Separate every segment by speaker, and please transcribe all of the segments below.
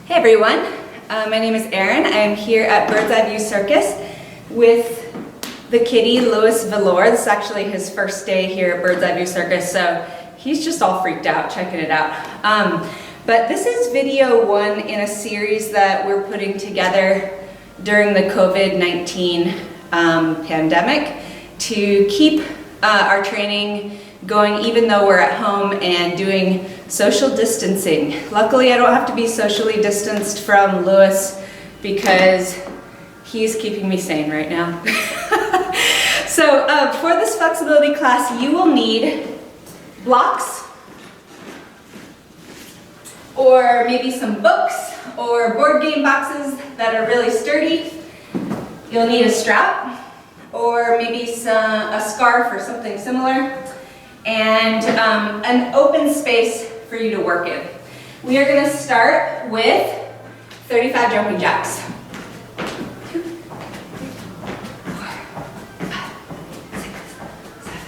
Speaker 1: Hey everyone, my name is Erin. I am here at Eye View Circus with the kitty, Louis Velour. This is actually his first day here at Eye View Circus, so he's just all freaked out checking it out. But this is video one in a series that we're putting together during the COVID-19 pandemic to keep our training going even though we're at home and doing social distancing. Luckily, I don't have to be socially distanced from Louis because he's keeping me sane right now. So for this flexibility class, you will need blocks or maybe some books or board game boxes that are really sturdy. You'll need a strap or maybe a scarf or something similar, and an open space for you to work in. We are going to start with 35 jumping jacks. 2, 3, 4, 5, 6, 7, 8,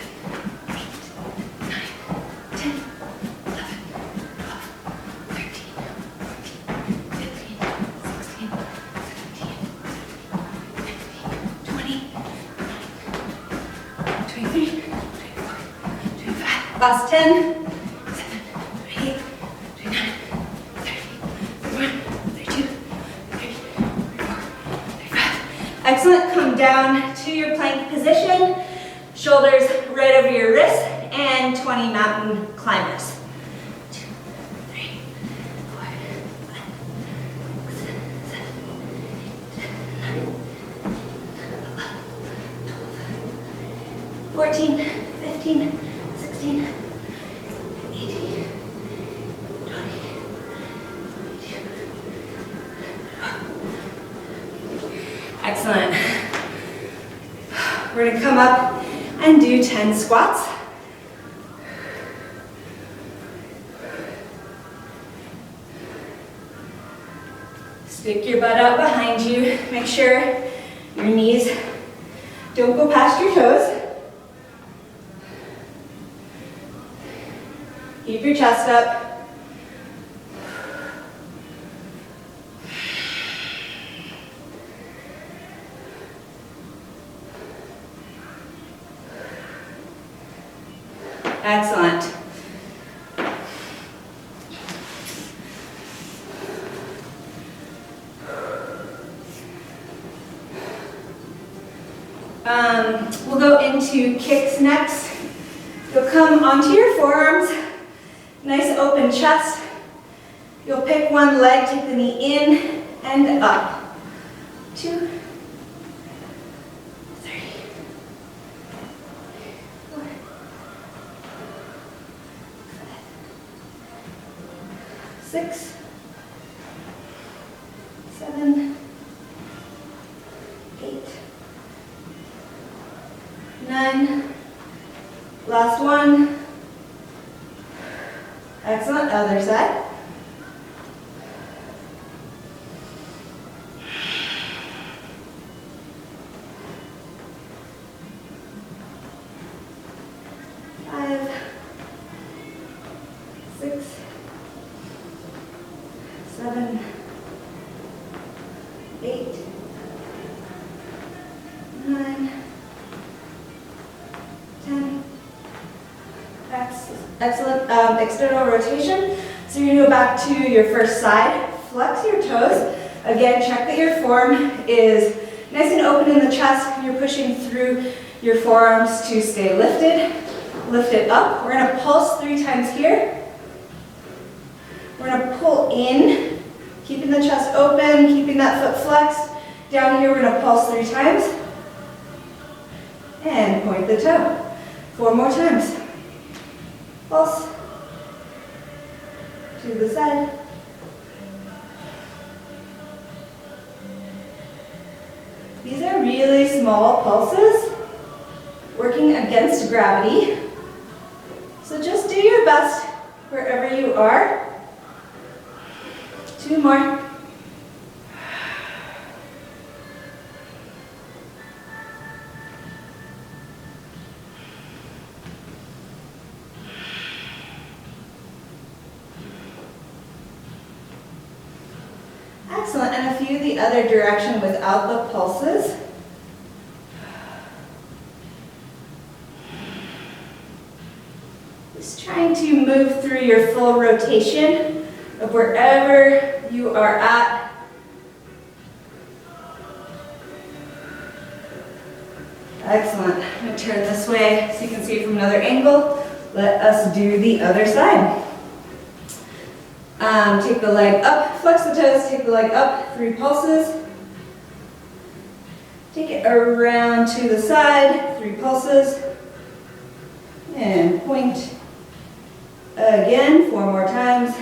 Speaker 1: 9, 10, 11, 12, 13, 14, 15, 16, 17, 19, 20, 23, 24, 25. Last 10. 29, 30, 31, 32, 33, 34, 35. Excellent. Come down to your plank position, shoulders right over your wrists, and 20 mountain climbers. 2, 3, 4, 5, 6, 7, 8, 9, 11, 12, 14, 15, 16, 18, excellent. We're going to come up and do 10 squats. Stick your butt out behind you. Make sure your knees don't go past your toes. Keep your chest up. Excellent. We'll go into kicks next. You'll come onto your forearms, nice open chest. You'll pick one leg, take the knee in and up. 2, 3, 4, 6, 7, 8, 9. Last one. Excellent. Other side. Five, 6, 7, 8, 9, 10. Excellent. External rotation. So you're going to go back to your first side. Flex your toes. Again, check that your form is nice and open in the chest. You're pushing through your forearms to stay lifted. Lift it up. We're going to pulse 3 times here. We're going to pull in, keeping the chest open, keeping that foot flexed. Down here, we're going to pulse 3 times. And point the toe. 4 more times. Pulse. To the side. These are really small pulses, working against gravity. So just do your best wherever you are. 2 more. Excellent, and a few the other direction without the pulses. Just trying to move through your full rotation of wherever you are at. Excellent. I'm going to turn this way so you can see it from another angle. Let us do the other side. Take the leg up, flex the toes, take the leg up, 3 pulses. Take it around to the side, 3 pulses. And point. Again, 4 more times.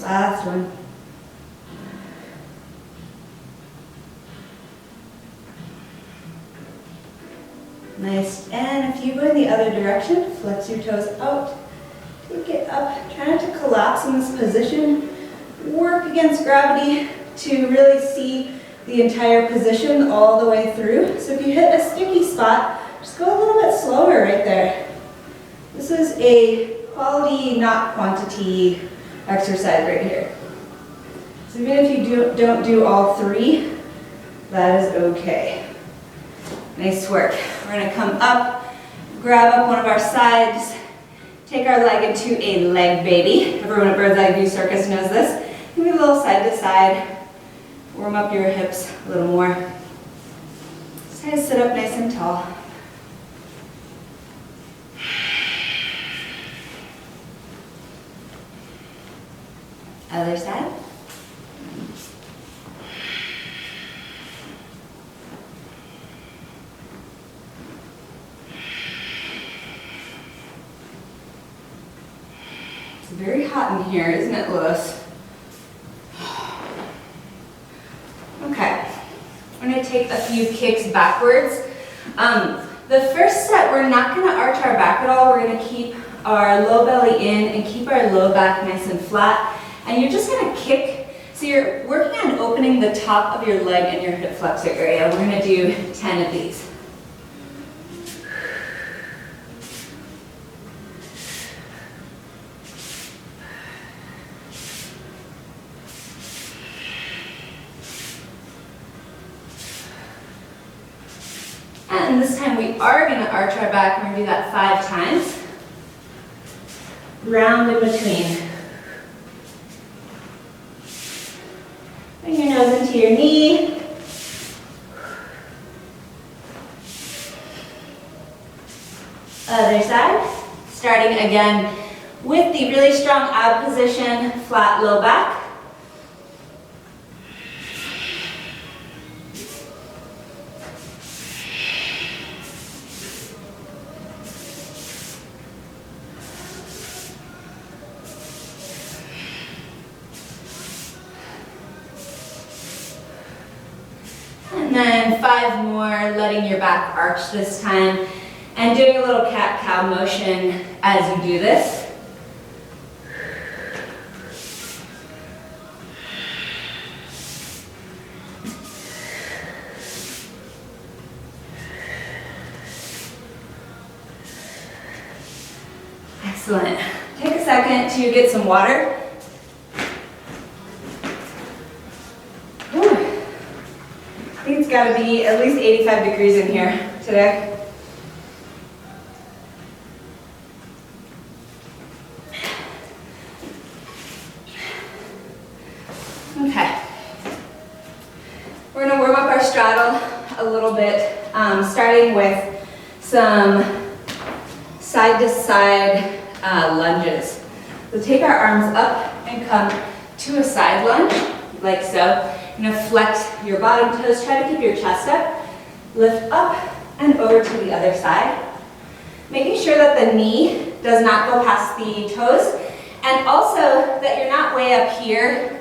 Speaker 1: Last one. Nice, and if you go in the other direction, flex your toes out, take it up, try not to collapse in this position, work against gravity to really see the entire position all the way through. So if you hit a sticky spot, just go a little bit slower right there. This is a quality, not quantity exercise right here. So even if you don't do all 3, that is okay. Nice work. We're going to come up, grab up one of our sides, take our leg into a leg baby. Everyone at Bird's Eye View Circus knows this. Give me a little side to side. Warm up your hips a little more. Just try to sit up nice and tall. Other side. It's very hot in here, isn't it, Lewis? Okay, we're going to take a few kicks backwards. The first set, we're not going to arch our back at all. We're going to keep our low belly in and keep our low back nice and flat. And you're just going to kick. So you're working on opening the top of your leg and your hip flexor area. We're going to do 10 of these. And this time we are going to arch our back. We're going to do that 5 times. Round in between. Bring your nose into your knee. Other side. Starting again with the really strong ab position, flat low back. And then 5 more, letting your back arch this time, and doing a little cat-cow motion as you do this. Excellent. Take a second to get some water. I think it's got to be at least 85 degrees in here today. Okay. We're going to warm up our straddle a little bit, starting with some side-to-side lunges. So take our arms up and come to a side lunge, like so. You're going to flex your bottom toes, try to keep your chest up, lift up and over to the other side. Making sure that the knee does not go past the toes, and also that you're not way up here.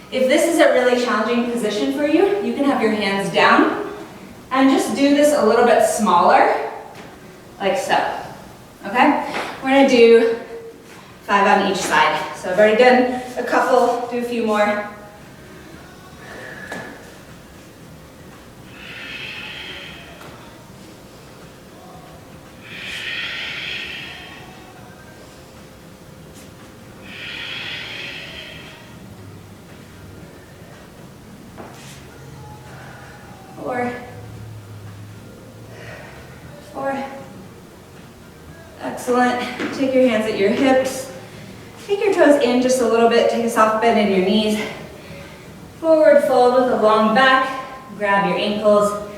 Speaker 1: If this is a really challenging position for you, you can have your hands down And just do this a little bit smaller, like so, okay? We're gonna do 5 on each side. So I've already done a couple, do a few more. Four. Excellent. Take your hands at your hips. Take your toes in just a little bit. Take a soft bend in your knees. Forward fold with a long back. Grab your ankles.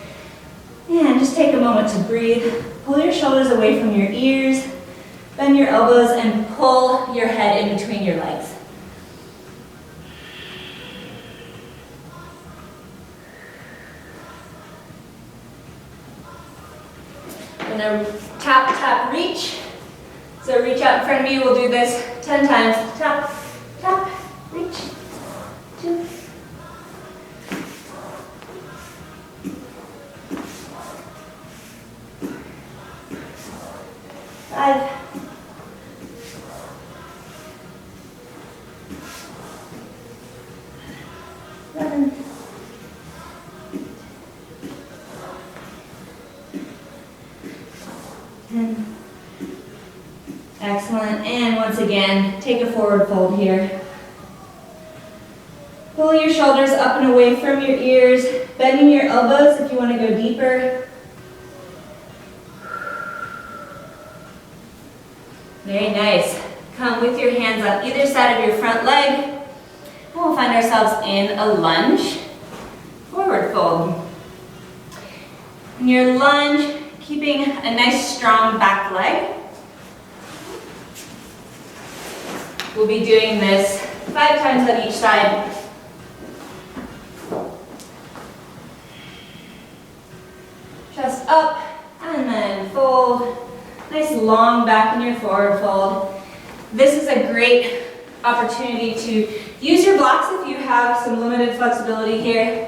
Speaker 1: And just take a moment to breathe. Pull your shoulders away from your ears. Bend your elbows and pull your head in between your legs. We're gonna tap, tap, reach. So reach out in front of you. We'll do this 10 times. Tap, tap, reach. 2. 5. 7. 10. Excellent. And once again, take a forward fold here. Pull your shoulders up and away from your ears, bending your elbows if you want to go deeper. Very nice. Come with your hands on either side of your front leg, and we'll find ourselves in a lunge. Forward fold. In your lunge, keeping a nice strong back leg. We'll be doing this 5 times on each side. Chest up, and then fold. Nice long back in your forward fold. This is a great opportunity to use your blocks if you have some limited flexibility here,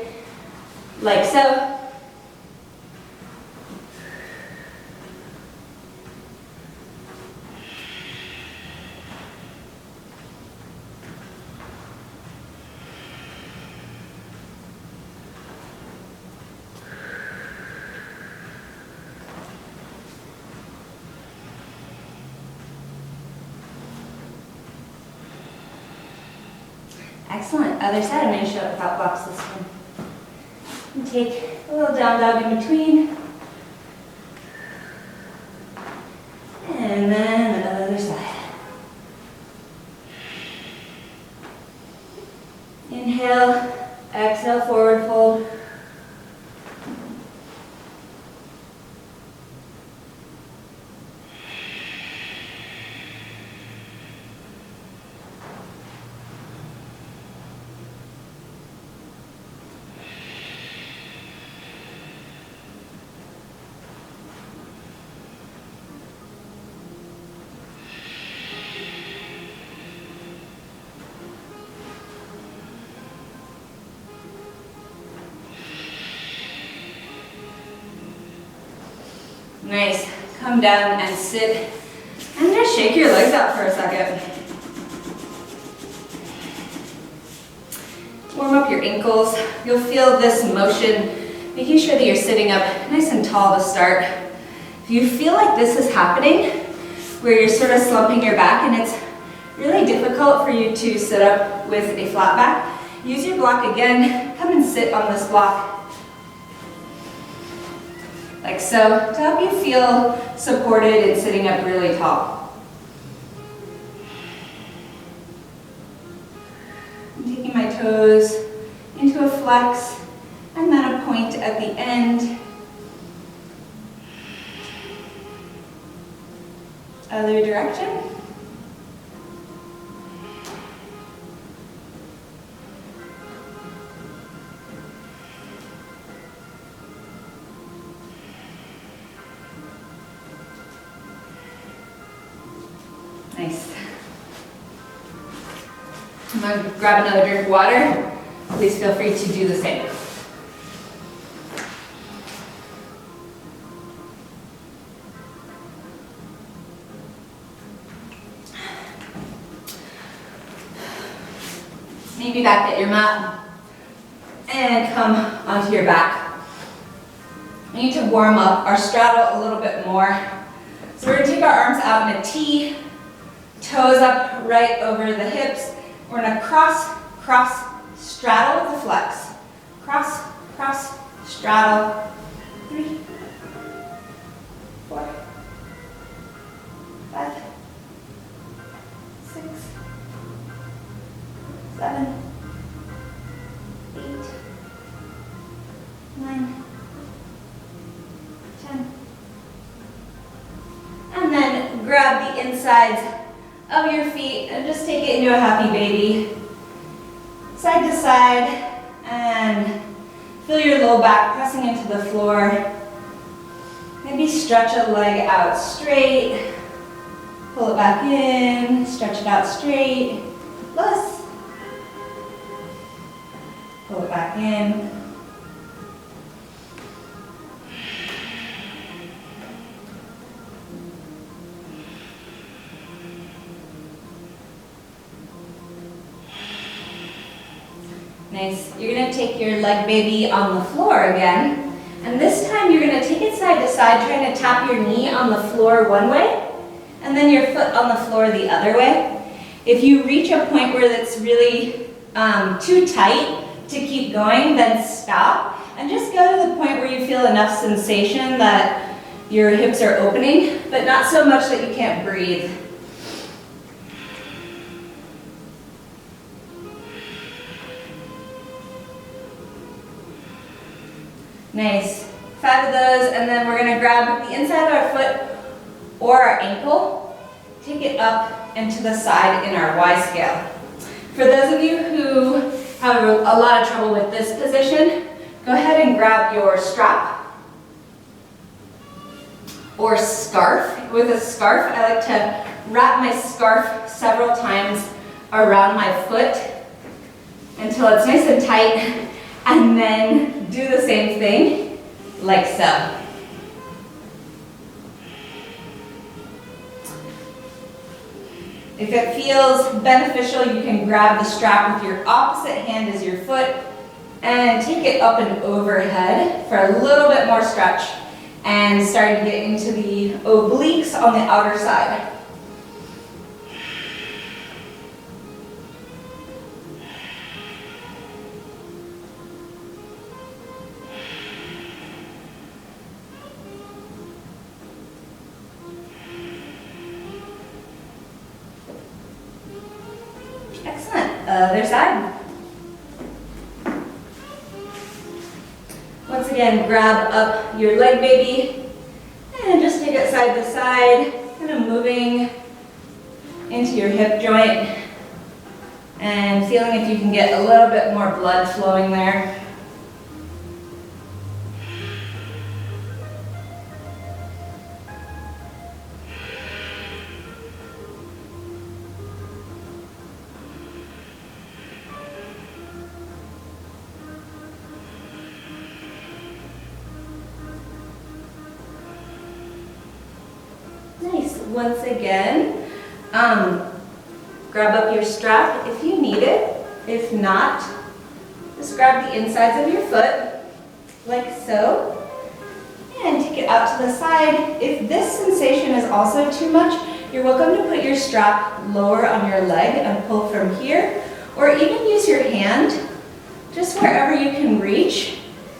Speaker 1: like so. Excellent. Other side, I'm going to show it without blocks this one. And take a little down dog in between. And then the other side. Inhale, exhale, forward fold. Nice. Come down and sit. And just shake your legs out for a second. Warm up your ankles. You'll feel this motion, making sure that you're sitting up nice and tall to start. If you feel like this is happening, where you're sort of slumping your back and it's really difficult for you to sit up with a flat back, use your block again. Come and sit on this block. Like so, to help you feel supported and sitting up really tall. I'm taking my toes into a flex and then a point at the end. Other direction. Nice. I'm going to grab another drink of water. Please feel free to do the same. meet me back at your mat. And come onto your back. We need to warm up our straddle a little bit more. So we're going to take our arms out in a T, toes up right over the hips. We're going to cross, cross, straddle with the flex. Cross, cross, straddle. 3, 4, 5, 6, 7, 8, 9, 10. And then grab the insides of your feet and just take it into a happy baby. Side to side, and feel your low back pressing into the floor. Maybe stretch a leg out straight. Pull it back in, stretch it out straight. Plus. Pull it back in. Nice. You're going to take your leg baby on the floor again. And this time you're going to take it side to side, trying to tap your knee on the floor one way, and then your foot on the floor the other way. If you reach a point where it's really too tight to keep going, then stop. And just go to the point where you feel enough sensation that your hips are opening, but not so much that you can't breathe. Nice. 5 of those, and then we're going to grab the inside of our foot or our ankle, take it up and to the side in our Y scale. For those of you who have a lot of trouble with this position, go ahead and grab your strap or scarf. With a scarf, I like to wrap my scarf several times around my foot until it's nice and tight, and then do the same thing, like so. If it feels beneficial, you can grab the strap with your opposite hand as your foot and take it up and overhead for a little bit more stretch and start to get into the obliques on the outer side. Excellent. Other side. Once again, grab up your leg baby and just take it side to side, kind of moving into your hip joint and feeling if you can get a little bit more blood flowing there. Nice. Once again, grab up your strap if you need it. If not, just grab the insides of your foot, like so, and take it out to the side. If this sensation is also too much, you're welcome to put your strap lower on your leg and pull from here, or even use your hand, just wherever you can reach.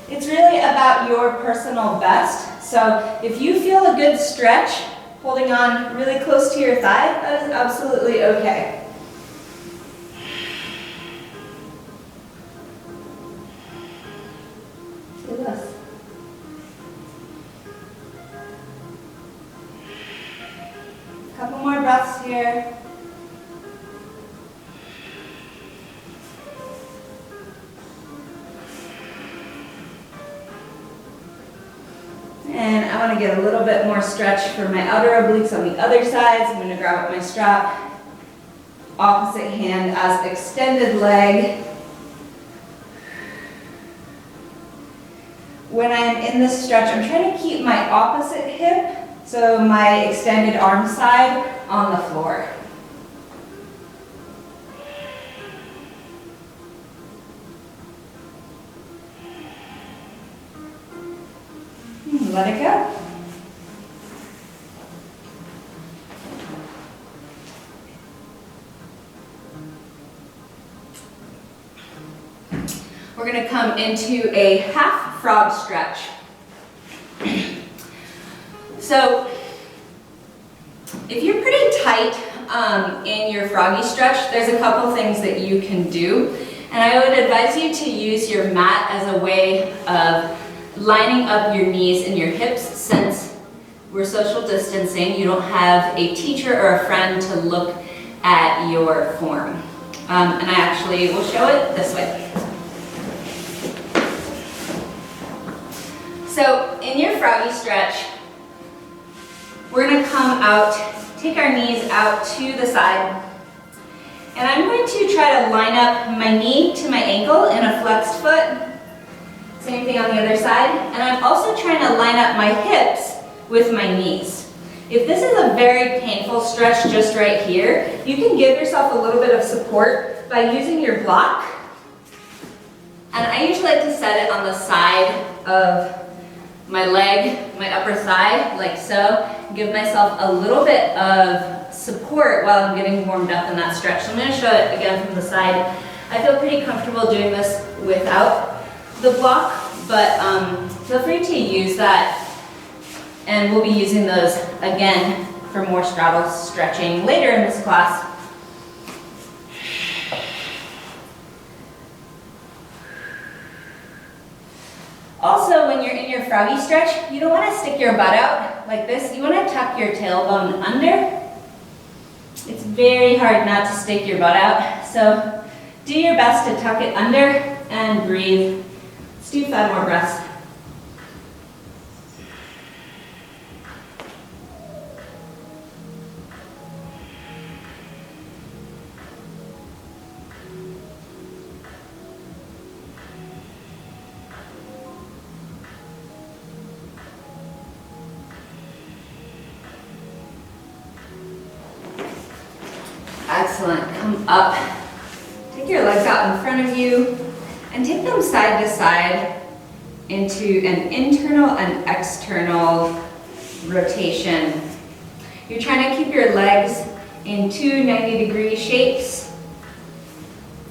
Speaker 1: It's really about your personal best. So if you feel a good stretch, holding on really close to your thigh, that is absolutely okay. Do this. Couple more breaths here. And I want to get a little bit more stretch for my outer obliques on the other side. So I'm going to grab up my strap, opposite hand as extended leg. When I'm in this stretch, I'm trying to keep my opposite hip, so my extended arm side, on the floor. let it go. We're going to come into a half frog stretch. So if you're pretty tight in your froggy stretch, there's a couple things that you can do. And I would advise you to use your mat as a way of lining up your knees and your hips. Since we're social distancing, you don't have a teacher or a friend to look at your form. And I actually will show it this way. So in your froggy stretch, we're going to come out, take our knees out to the side, and I'm going to try to line up my knee to my ankle in a flexed foot. Same thing on the other side. And I'm also trying to line up my hips with my knees. If this is a very painful stretch just right here, you can give yourself a little bit of support by using your block. And I usually like to set it on the side of my leg, my upper thigh, like so. Give myself a little bit of support while I'm getting warmed up in that stretch. So I'm going to show it again from the side. I feel pretty comfortable doing this without the block, but feel free to use that. And we'll be using those again for more straddle stretching later in this class. Also, when you're in your froggy stretch, you don't want to stick your butt out like this. You want to tuck your tailbone under. It's very hard not to stick your butt out. So do your best to tuck it under and breathe. Let's do 5 more breaths. Excellent. Come up. Take your legs out in front of you and take them side to side into an internal and external rotation. You're trying to keep your legs in 2 90-degree shapes.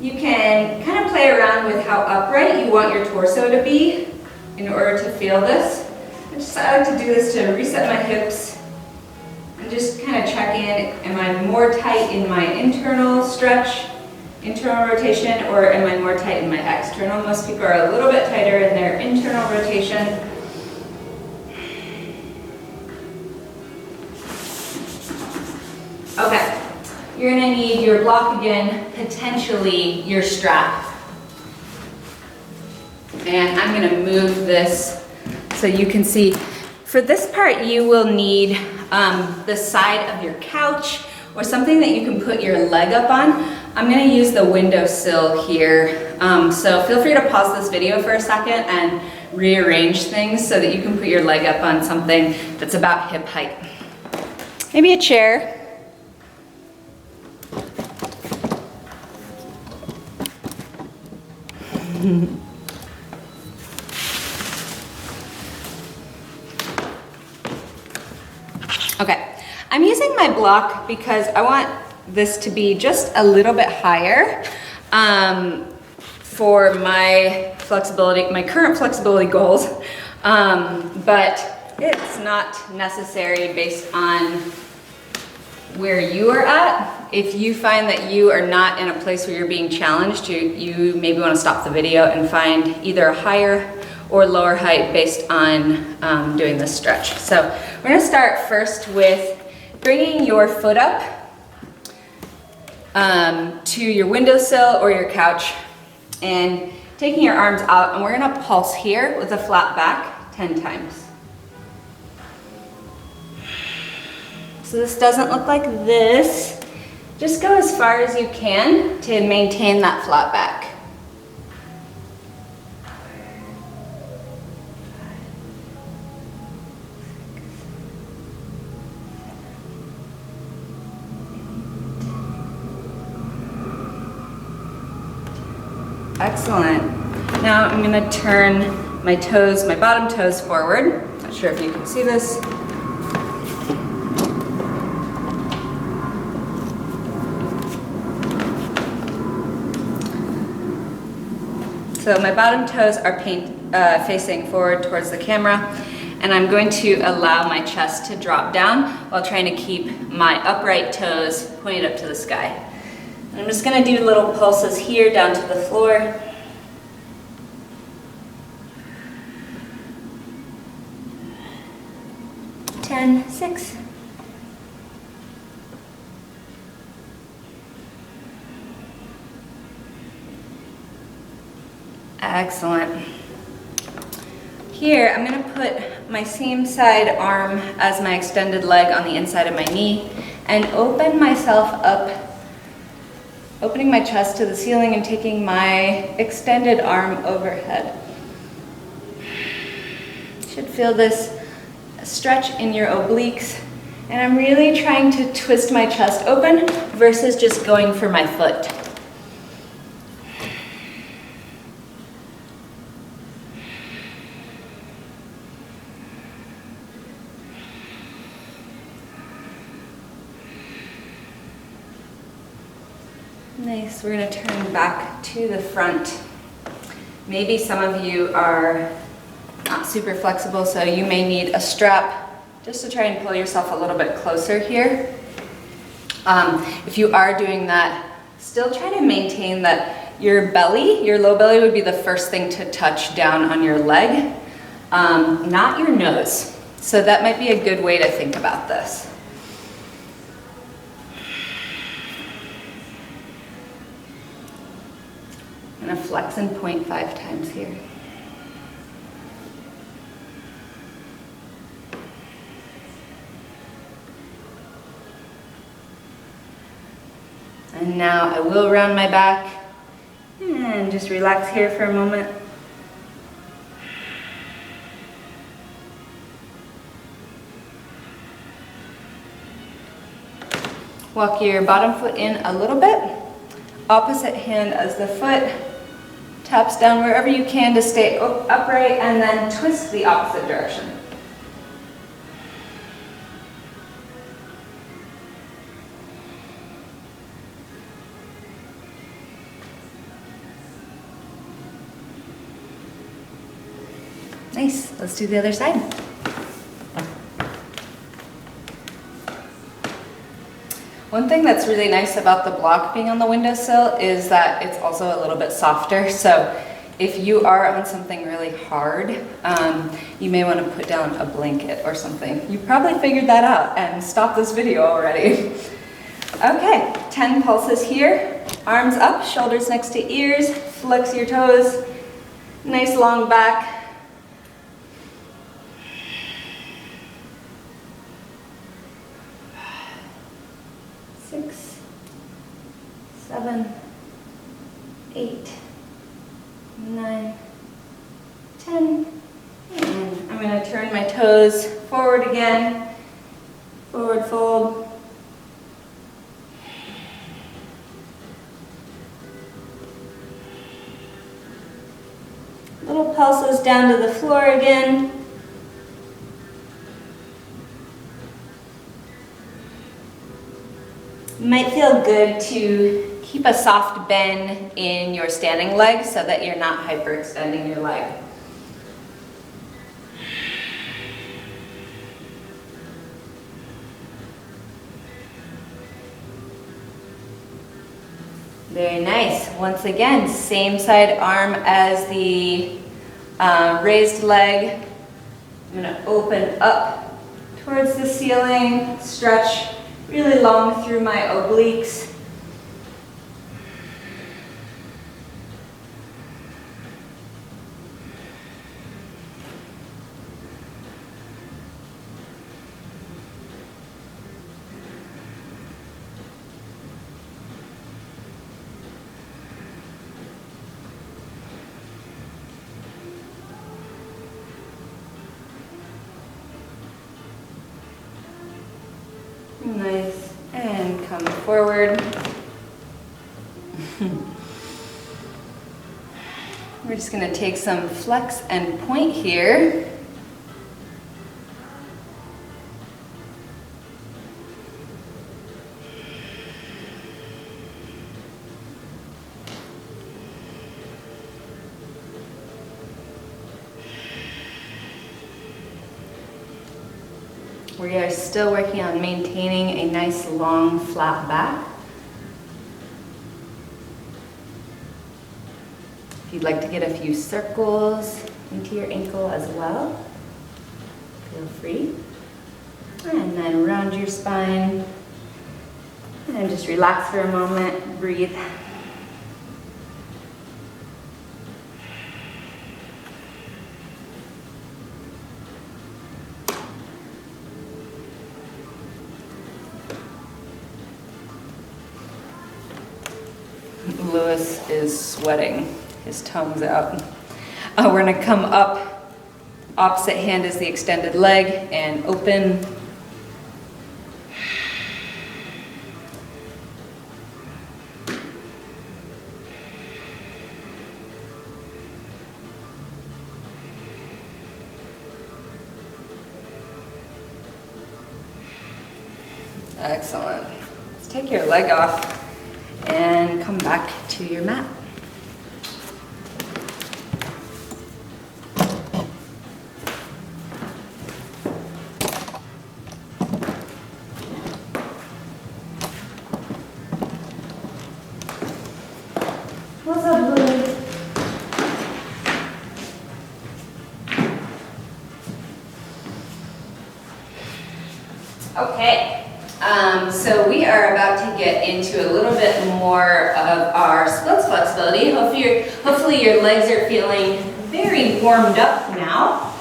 Speaker 1: You can kind of play around with how upright you want your torso to be in order to feel this. I like to do this to reset my hips. Just kind of check in, am I more tight in my internal stretch, internal rotation, or am I more tight in my external? Most people are a little bit tighter in their internal rotation. Okay, you're gonna need your block again, potentially your strap. And I'm gonna move this so you can see. For this part, you will need the side of your couch or something that you can put your leg up on. I'm going to use the windowsill here. So feel free to pause this video for a second and rearrange things so that you can put your leg up on something that's about hip height. Maybe a chair. Okay, I'm using my block because I want this to be just a little bit higher for my flexibility, my current flexibility goals, but it's not necessary based on where you are at. If you find that you are not in a place where you're being challenged, you maybe want to stop the video and find either a higher or lower height based on doing this stretch. So we're gonna start first with bringing your foot up to your windowsill or your couch and taking your arms out, and we're gonna pulse here with a flat back 10 times. So this doesn't look like this. Just go as far as you can to maintain that flat back. Excellent. Now I'm going to turn my toes, my bottom toes forward. Not sure if you can see this. So my bottom toes are facing forward towards the camera, and I'm going to allow my chest to drop down while trying to keep my upright toes pointed up to the sky. And I'm just going to do little pulses here down to the floor. 10, 6. Excellent. Here, I'm going to put my same side arm as my extended leg on the inside of my knee and open myself up, opening my chest to the ceiling and taking my extended arm overhead. You should feel this stretch in your obliques, and I'm really trying to twist my chest open versus just going for my foot. Nice, we're going to turn back to the front. Maybe some of you are not super flexible, so you may need a strap just to try and pull yourself a little bit closer here. If you are doing that, still try to maintain that your belly, your low belly would be the first thing to touch down on your leg, not your nose. So that might be a good way to think about this. I'm going to flex and point 5 times here. And now I will round my back and just relax here for a moment. Walk your bottom foot in a little bit. Opposite hand as the foot taps down wherever you can to stay upright, and then twist the opposite direction. Nice, let's do the other side. One thing that's really nice about the block being on the windowsill is that it's also a little bit softer. So if you are on something really hard, you may want to put down a blanket or something. You probably figured that out and stopped this video already. Okay, 10 pulses here. Arms up, shoulders next to ears, flex your toes, nice long back. 6, 7, 8, 9, 10, and I'm going to turn my toes forward again, forward fold. Little pulses down to the floor again. It might feel good to keep a soft bend in your standing leg so that you're not hyperextending your leg. Very nice. Once again, same side arm as the raised leg. I'm going to open up towards the ceiling, stretch really long through my obliques. Nice, and come forward. We're just going to take some flex and point here. We are still working on maintaining a nice long flat back. If you'd like to get a few circles into your ankle as well, feel free. And then round your spine. And just relax for a moment, breathe. Lewis is sweating, his tongue's out. We're gonna come up, opposite hand is the extended leg, and open. Excellent. Let's take your leg off and come back to your mat. What's up, Lily? Okay. So we are about to get into a little bit more of our splits flexibility. Hopefully your legs are feeling very warmed up now.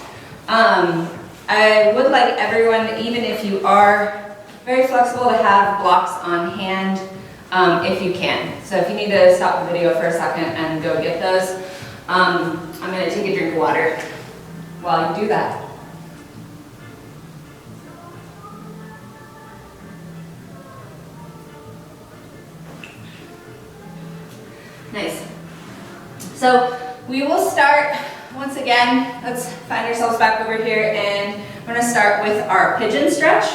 Speaker 1: I would like everyone, even if you are very flexible, to have blocks on hand if you can. So if you need to stop the video for a second and go get those, I'm going to take a drink of water while you do that. Nice. So we will start, once again, let's find ourselves back over here, and we're going to start with our pigeon stretch.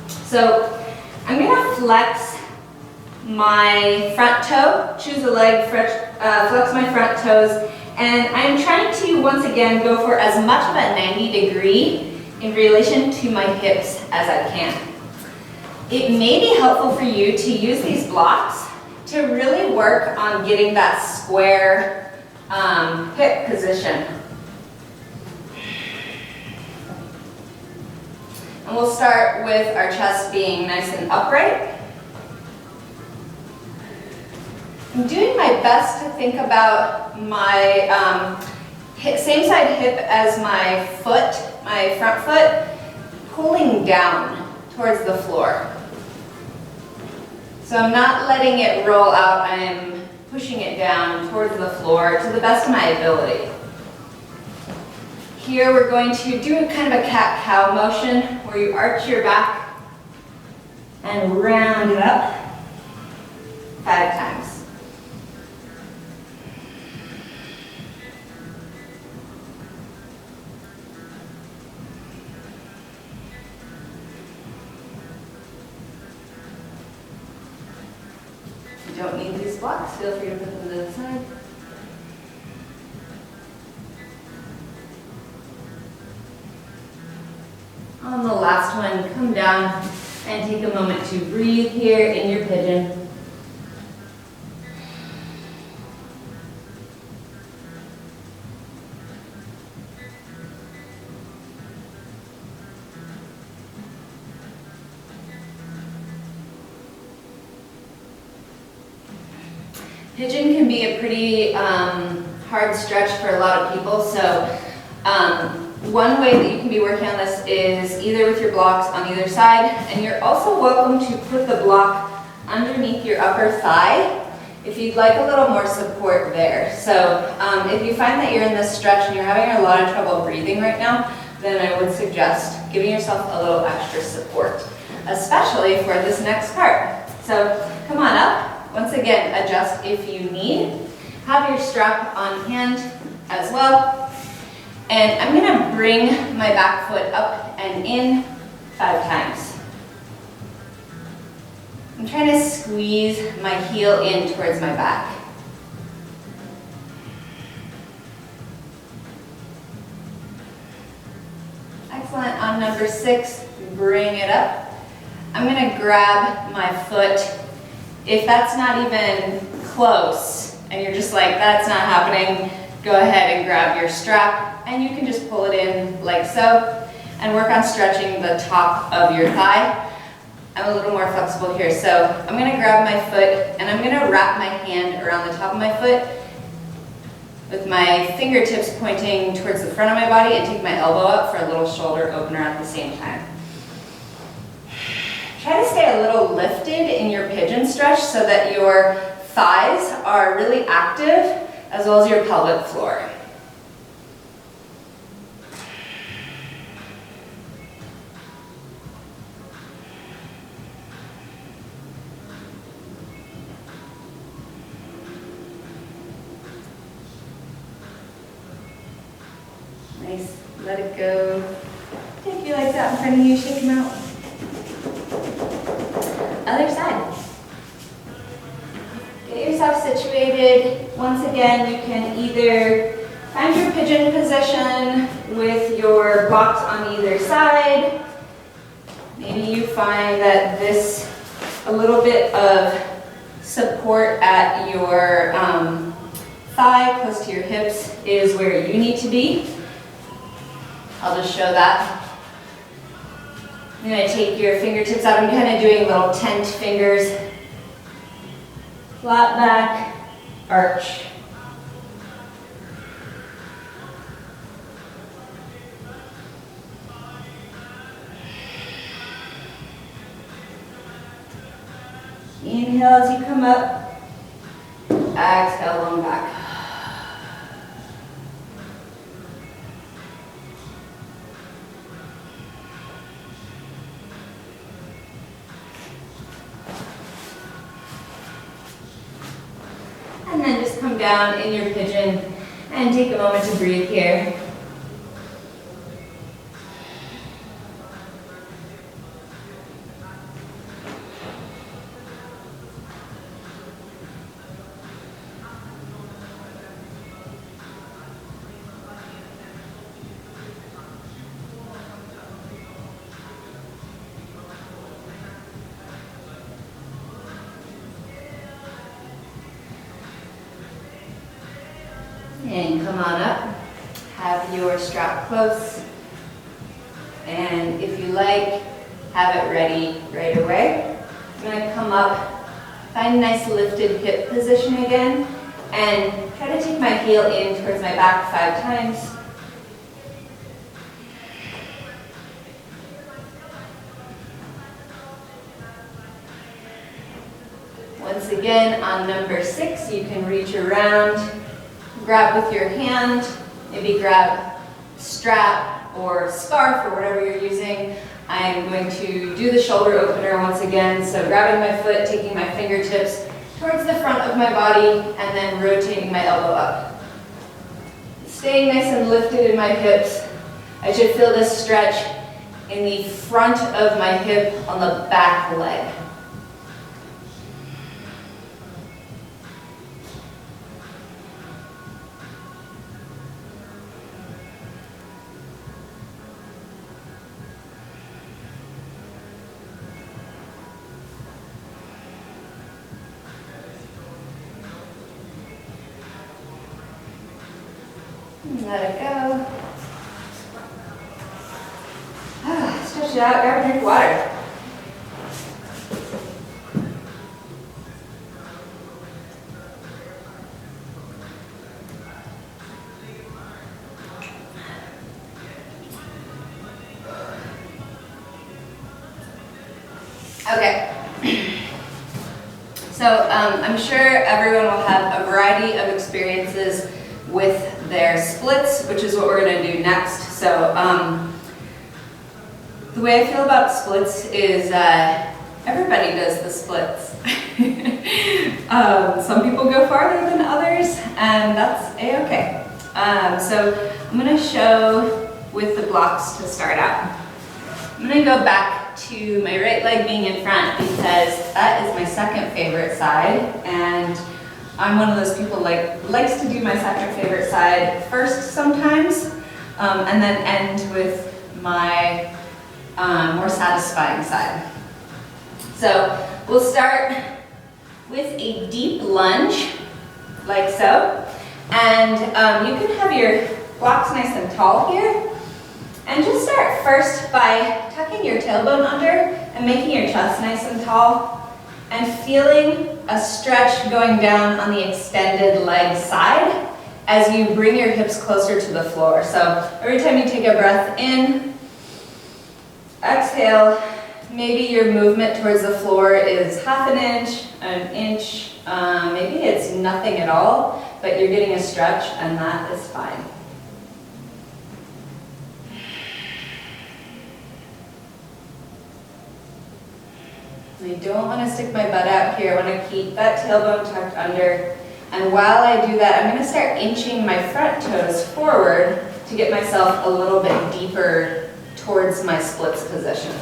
Speaker 1: So I'm going to flex my front toe, choose a leg, flex my front toes, and I'm trying to, once again, go for as much of a 90-degree in relation to my hips as I can. It may be helpful for you to use these blocks to really work on getting that square hip position. And we'll start with our chest being nice and upright. I'm doing my best to think about my same side hip as my foot, my front foot, pulling down towards the floor. So I'm not letting it roll out, I'm pushing it down towards the floor to the best of my ability. Here we're going to do a kind of a cat-cow motion where you arch your back and round it up 5 times. If you don't need these blocks, feel free to put them to the side. On the last one, come down and take a moment to breathe here in your pigeon. Pigeon can be a pretty hard stretch for a lot of people, so one way that you can be working on this is either with your blocks on either side, and you're also welcome to put the block underneath your upper thigh if you'd like a little more support there. So if you find that you're in this stretch and you're having a lot of trouble breathing right now, then I would suggest giving yourself a little extra support, especially for this next part. So come on up. Once again, adjust if you need. Have your strap on hand as well. And I'm going to bring my back foot up and in 5 times. I'm trying to squeeze my heel in towards my back. Excellent. On on number 6, bring it up. I'm gonna grab my foot. If that's not even close, and you're just like, that's not happening, go ahead and grab your strap, and you can just pull it in like so, and work on stretching the top of your thigh. I'm a little more flexible here, so I'm gonna grab my foot, and I'm gonna wrap my hand around the top of my foot, with my fingertips pointing towards the front of my body, and take my elbow up for a little shoulder opener at the same time. Try to stay a little lifted in your pigeon stretch so that your thighs are really active, as well as your pelvic floor. Nice, let it go. Take your legs out in front of you, shake them out. Other side. Get yourself situated. Once again, you can either find your pigeon position with your blocks on either side. Maybe you find that this, a little bit of support at your thigh, close to your hips, is where you need to be. I'll just show that. I'm going to take your fingertips out. I'm kind of doing little tent fingers. Flat back, arch. Inhale as you come up. Exhale, long back. And then just come down in your pigeon and take a moment to breathe here. And come on up, have your strap close, and if you like, have it ready right away. I'm going to come up, find a nice lifted hip position again, and try to take my heel in towards my back 5 times. Once again, on number 6, you can reach around. Grab with your hand, maybe grab strap or scarf or whatever you're using. I'm going to do the shoulder opener once again. So grabbing my foot, taking my fingertips towards the front of my body, and then rotating my elbow up. Staying nice and lifted in my hips. I should feel this stretch in the front of my hip on the back leg. Let it go. Stretch it out, grab a drink of water. Okay. So I'm sure everyone will have a variety of experiences with their splits, which is what we're going to do next. So the way I feel about splits is everybody does the splits. Some people go farther than others, and that's a-okay. So I'm going to show with the blocks to start out. I'm going to go back to my right leg being in front because that is my second favorite side, and I'm one of those people likes to do my second favorite side first sometimes, and then end with my more satisfying side. So we'll start with a deep lunge, like so. And you can have your blocks nice and tall here. And just start first by tucking your tailbone under and making your chest nice and tall. And feeling a stretch going down on the extended leg side as you bring your hips closer to the floor. So every time you take a breath in, exhale, maybe your movement towards the floor is half an inch, maybe it's nothing at all, but you're getting a stretch and that is fine. I don't want to stick my butt out here. I want to keep that tailbone tucked under. And while I do that, I'm going to start inching my front toes forward to get myself a little bit deeper towards my splits position.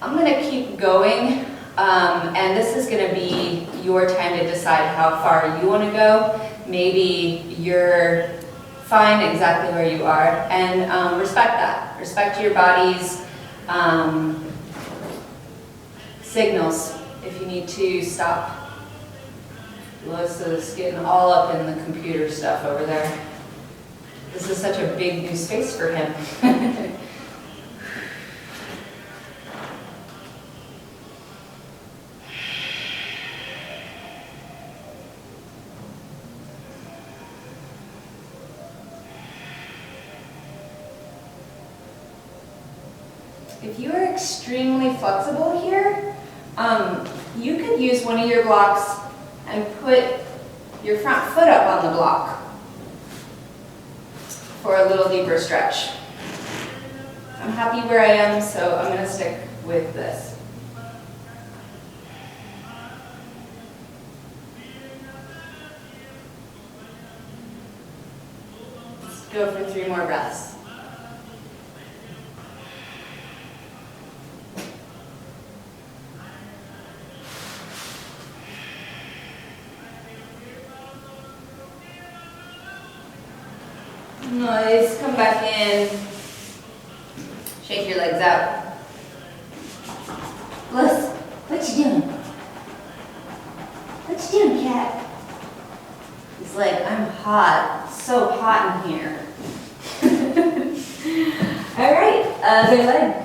Speaker 1: I'm going to keep going, and this is going to be your time to decide how far you want to go. Maybe you're fine exactly where you are, and respect that. Respect your body's signals if you need to stop. Melissa's getting all up in the computer stuff over there. This is such a big new space for him. If you are extremely flexible here, you could use one of your blocks and put your front foot up on the block for a little deeper stretch. I'm happy where I am, so I'm going to stick with this. Let's go for 3 more breaths. Nice, come back in. Shake your legs out. Liz, what you doing? What you doing, cat? He's like, I'm hot. It's so hot in here. All right, other leg.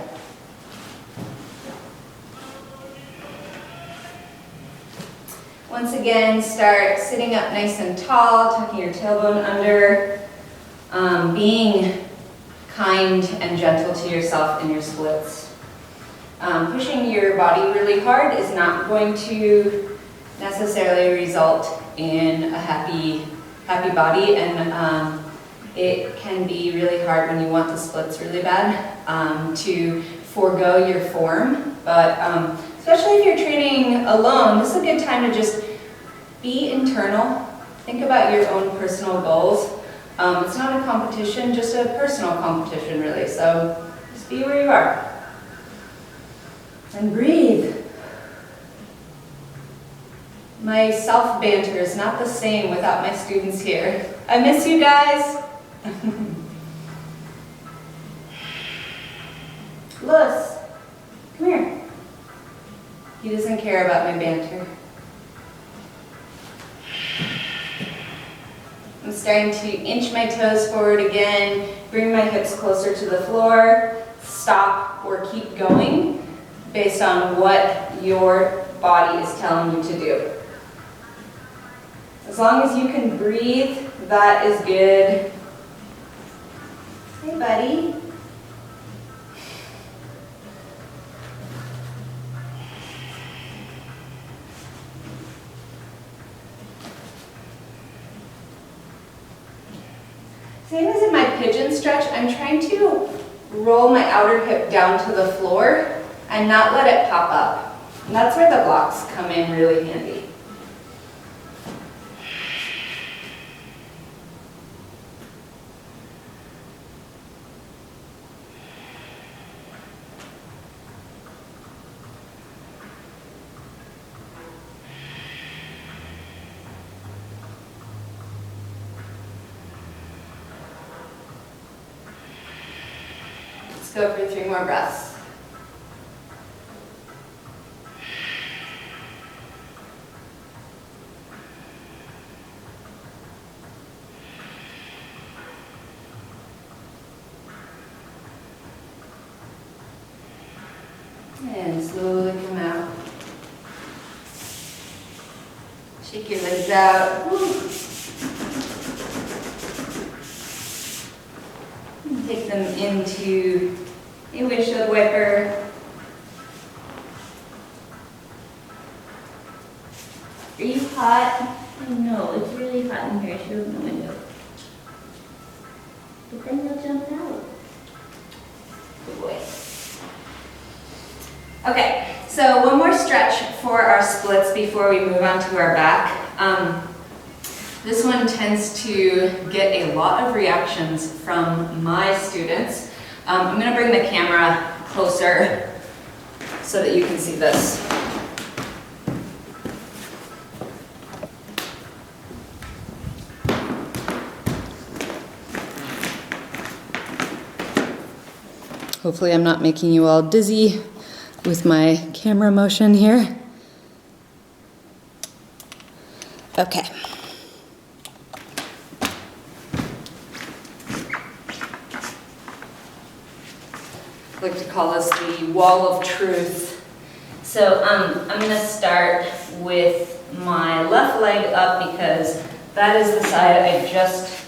Speaker 1: Once again, start sitting up nice and tall, tucking your tailbone under. Being kind and gentle to yourself in your splits. Pushing your body really hard is not going to necessarily result in a happy body, and it can be really hard when you want the splits really bad to forego your form. But especially if you're training alone, this is a good time to just be internal. Think about your own personal goals. It's not a competition, just a personal competition really, so just be where you are. And breathe. My self-banter is not the same without my students here. I miss you guys. Louis, come here. He doesn't care about my banter. I'm starting to inch my toes forward again, bring my hips closer to the floor, stop or keep going based on what your body is telling you to do. As long as you can breathe, that is good. Hey, buddy. Same as in my pigeon stretch, I'm trying to roll my outer hip down to the floor and not let it pop up. And that's where the blocks come in really handy. go for 3 more breaths. And slowly come out. Shake your legs out. Woo. And take them into a windshield wiper. Are you hot?
Speaker 2: No, it's really hot in here. I should open the window. But then you'll jump out.
Speaker 1: Good boy. Okay, so one more stretch for our splits before we move on to our back. This one tends to get a lot of reactions from my students. I'm going to bring the camera closer so that you can see this. Hopefully I'm not making you all dizzy with my camera motion here. Okay. I like to call this the wall of truth. So I'm going to start with my left leg up because that is the side I just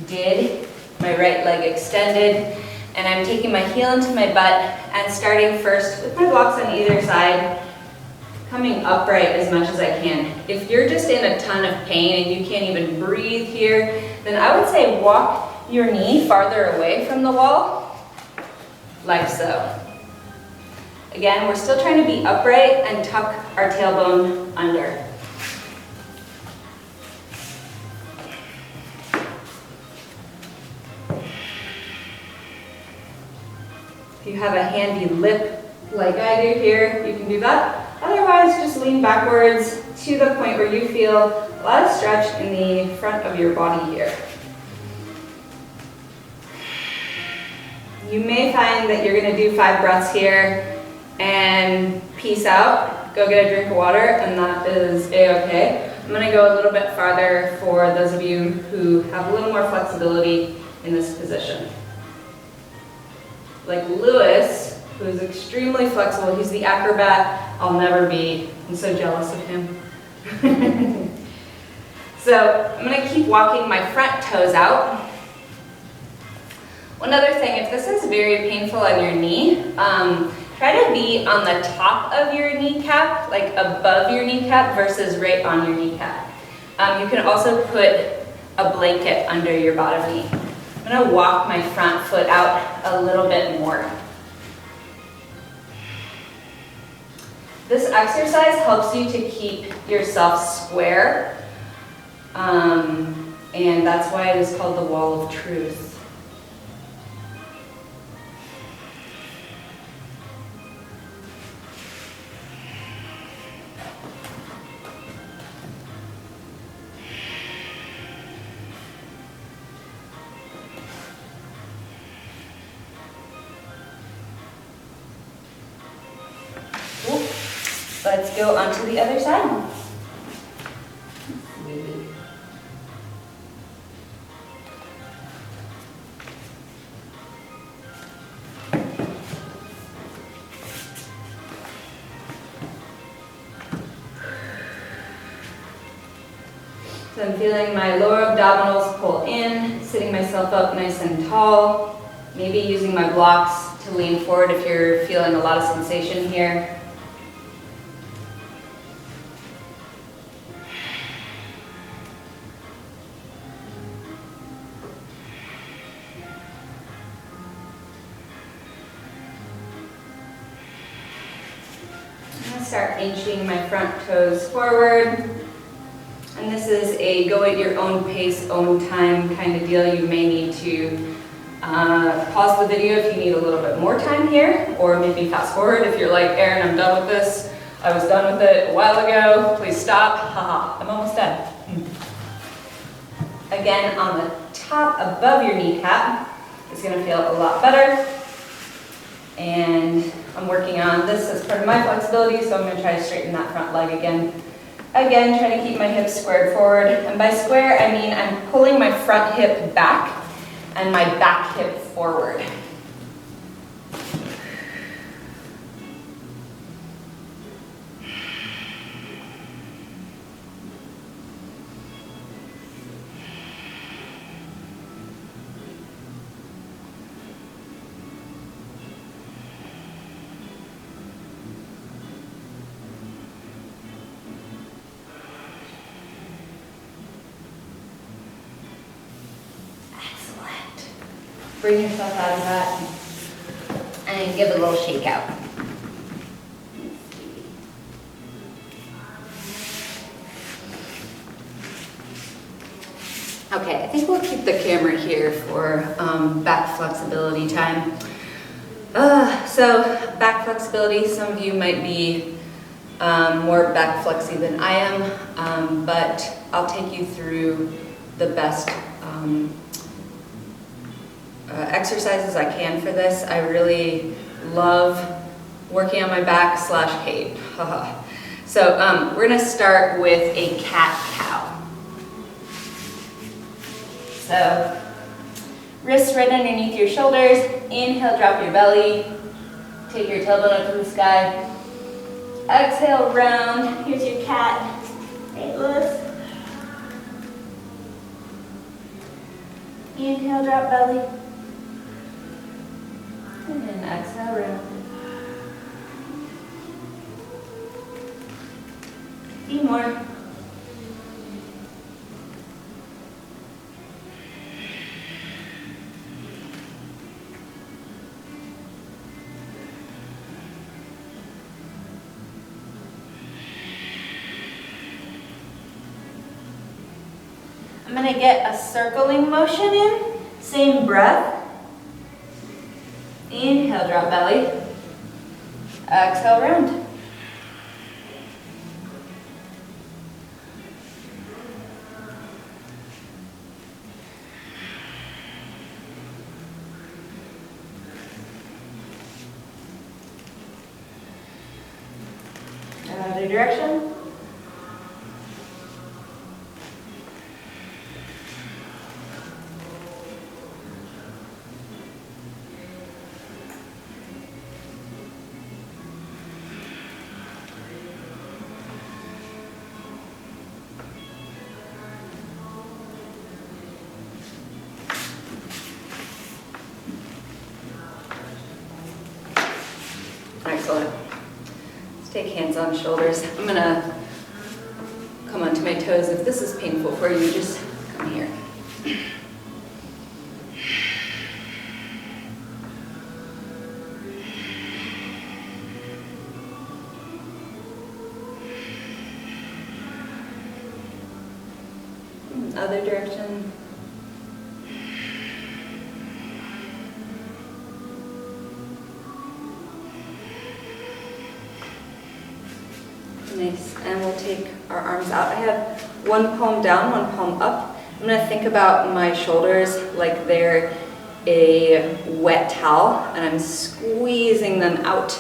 Speaker 1: did. My right leg extended. And I'm taking my heel into my butt and starting first with my blocks on either side, coming upright as much as I can. If you're just in a ton of pain and you can't even breathe here, then I would say walk your knee farther away from the wall, like so. Again, we're still trying to be upright and tuck our tailbone under. If you have a handy lip like I do here, you can do that. Otherwise, just lean backwards to the point where you feel a lot of stretch in the front of your body here. You may find that you're going to do 5 breaths here and peace out, go get a drink of water, and that is a-okay. I'm going to go a little bit farther for those of you who have a little more flexibility in this position. Like Lewis, who is extremely flexible, he's the acrobat I'll never be. I'm so jealous of him. So I'm going to keep walking my front toes out. One other thing, if this is very painful on your knee, try to be on the top of your kneecap, like above your kneecap versus right on your kneecap. You can also put a blanket under your bottom knee. I'm going to walk my front foot out a little bit more. This exercise helps you to keep yourself square, and that's why it is called the wall of truth. Let's go on to the other side. So I'm feeling my lower abdominals pull in, sitting myself up nice and tall, maybe using my blocks to lean forward if you're feeling a lot of sensation here. Start inching my front toes forward. And this is a go at your own pace, own time kind of deal. You may need to pause the video if you need a little bit more time here, or maybe fast forward if you're like, Erin, I'm done with this. I was done with it a while ago. Please stop. Haha, I'm almost done. Again, on the top above your kneecap, it's going to feel a lot better. And I'm working on this as part of my flexibility, so I'm gonna try to straighten that front leg again. Again, trying to keep my hips squared forward. And by square, I mean I'm pulling my front hip back and my back hip forward. Bring yourself out of that and give it a little shake out. Okay, I think we'll keep the camera here for back flexibility time. So back flexibility, some of you might be more back flexy than I am, but I'll take you through the best exercises I can for this. I really love working on my back / hate. So we're gonna start with a cat-cow. So wrists right underneath your shoulders. Inhale, drop your belly. Take your tailbone up to the sky. Exhale, round. Here's your cat. Hey, Lewis. Inhale, drop belly. And then exhale, round. A few more. I'm going to get a circling motion in, same breath. Inhale, drop belly. Exhale, round. Other direction. Excellent. Let's take hands on shoulders. I'm gonna come onto my toes. If this is painful for you, just come here. Other direction. Nice, and we'll take our arms out. I have one palm down, one palm up. I'm gonna think about my shoulders like they're a wet towel, and I'm squeezing them out